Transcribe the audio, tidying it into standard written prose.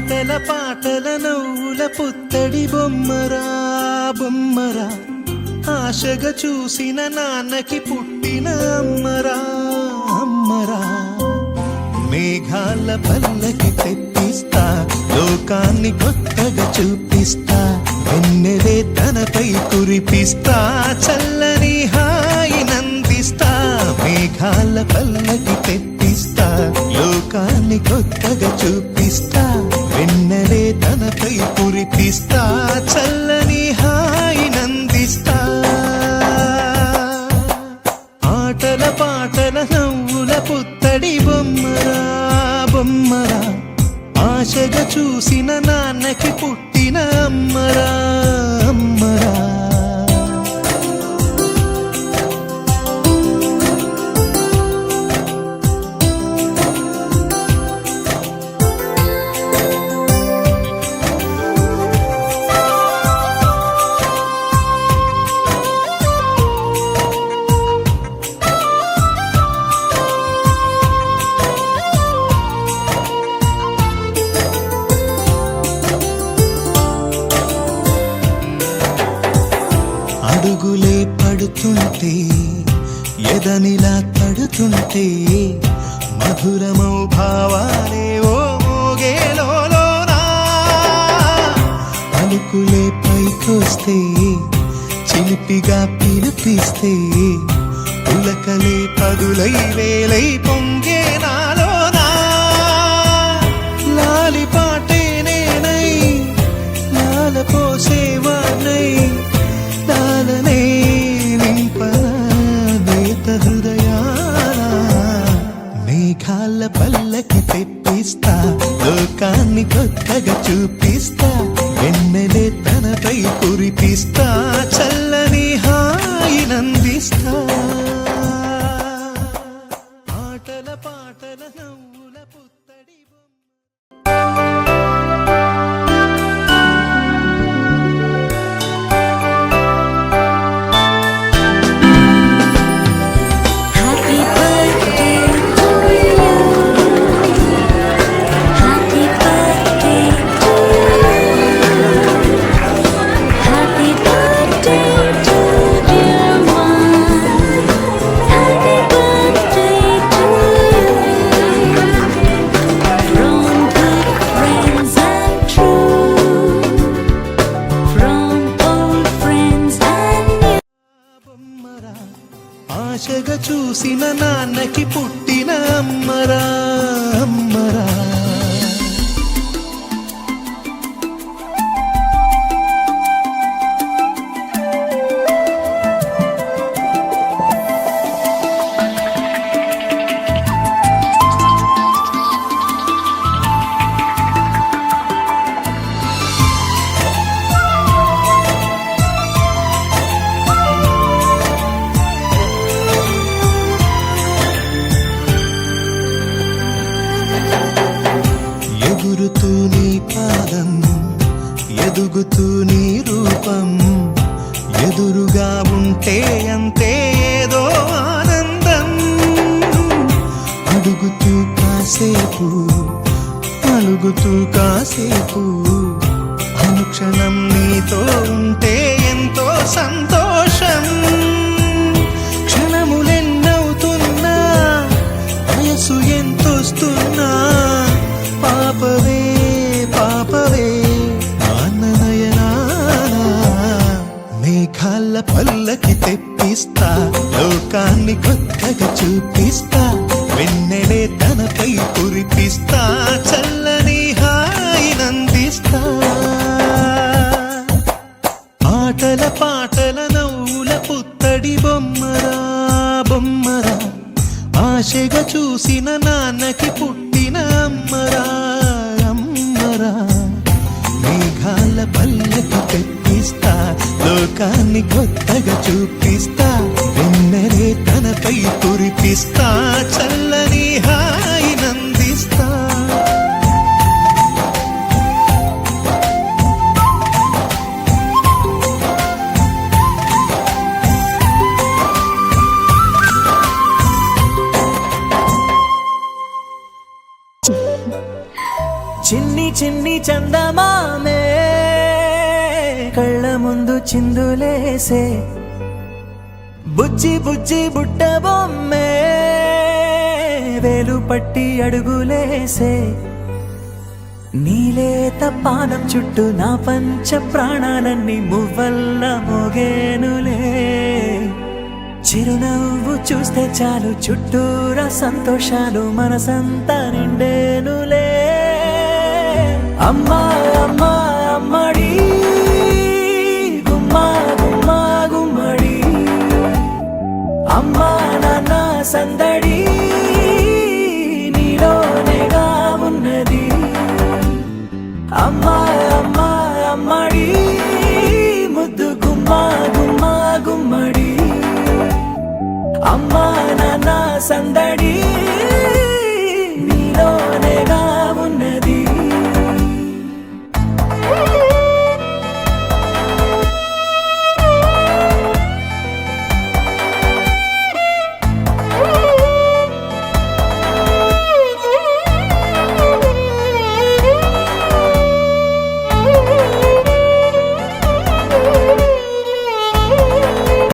ఆటల పాటల నవ్వుల పుత్తడి బొమ్మరా బొమ్మరా, ఆశగా చూసిన నాన్నకి పుట్టిన అమ్మరా అమ్మరా. మేఘాల పల్లకి తెప్పిస్తా, లోకాన్ని కొత్తగా చూపిస్తా, వెన్నెలే తనపై కురిపిస్తా, చల్లని హాయి నందిస్తా. మేఘాల పల్లకి తెప్పిస్తా, లోకాన్ని కొత్తగా చూపిస్తా, వెన్నెలే తనపై కురిపిస్తా, చల్లని హాయి నందిస్తా. ఆటల పాటల నవ్వుల పుత్తడి బొమ్మరా బొమ్మరా, ఆశగా చూసిన నాన్నకి పుట్టిన అమ్మరా అమ్మరా. అడుగులే పడుతుంటే, ఎదనిలా తడుతుంటే, మధురమౌ భావాలే ఓ మోగేలోనా. పలుకులే పైకొస్తే, చిలిపిగా పిలిపిస్తే, పులకలే పదులై వేలై పొంగే నాలోనా. లాలిపాటే నేనై లాల పోసేవాణ్ణై, లాలనే నింపనేత హృదయాల. మేఘాల పల్లకి తెప్పిస్తా, లోకాన్ని కొత్తగా చూపిస్తా, వెన్నెలే తనపై కురిపిస్తా, చల్లని హాయి నందిస్తా. ఆటల పాటల నవ్వుల పుత్తడి ఆశగా చూసిన నాన్నకి పుట్టిన అమ్మరా అమ్మరా. ఎగురుతూ నీ పాదం, ఎదుగుతూ నీ రూపం, ఎదురుగా ఉంటే అంతే ఏదో ఆనందం. అడుగుతూ కాసేపు, అలుగుతూ కాసేపు, అనుక్షణం నీతో ఉంటే ఎంతో సంతోషం. క్షణములెన్నవుతున్నా, వయసు ఎంతొస్తున్నా, పాపవే పాపవే నాన్ననయనానా. మేఘాల పల్లకి తెప్పిస్తా, లోకాన్ని కొత్తగా చూపిస్తా, వెన్నెలే తనపై కురిపిస్తా, చల్లని హాయి నందిస్తా. ఆటల పాటల నవ్వుల పుత్తడి బొమ్మరా బొమ్మరా, ఆశగా చూసిన నాన్నకి పుట్టిన అమ్మరా అమ్మరా. మేఘాల పల్లకి తెప్పిస్తా, లోకాన్ని కొత్తగా చూపిస్తా, వెన్నెలే తనపై కురిపిస్తా, చల్లని హాయి నందిస్తా. చిన్ని చిన్ని చందమామే కళ్ళ ముందు చిందులేసే బుజ్జి బుజ్జి బుట్ట బొమ్మే వేలు పట్టి అడుగులేసే నీలేత పానం చుట్టూ నా పంచ ప్రాణాలన్నీ మువ్వల్ల మోగేనులే చిరునవ్వు చూస్తే చాలు చుట్టూరా సంతోషాలు మనసంతా నిండేనులే అమ్మా అమ్మా అమ్మడి గుమ్మా గుమ్మా గుమ్మడి అమ్మా నాన్న సందడి నీలోనేగా ఉన్నది అమ్మా అమ్మా అమ్మడి ముద్దు గుమ్మా గుమ్మా గుమ్మడి అమ్మా నాన్న సందడి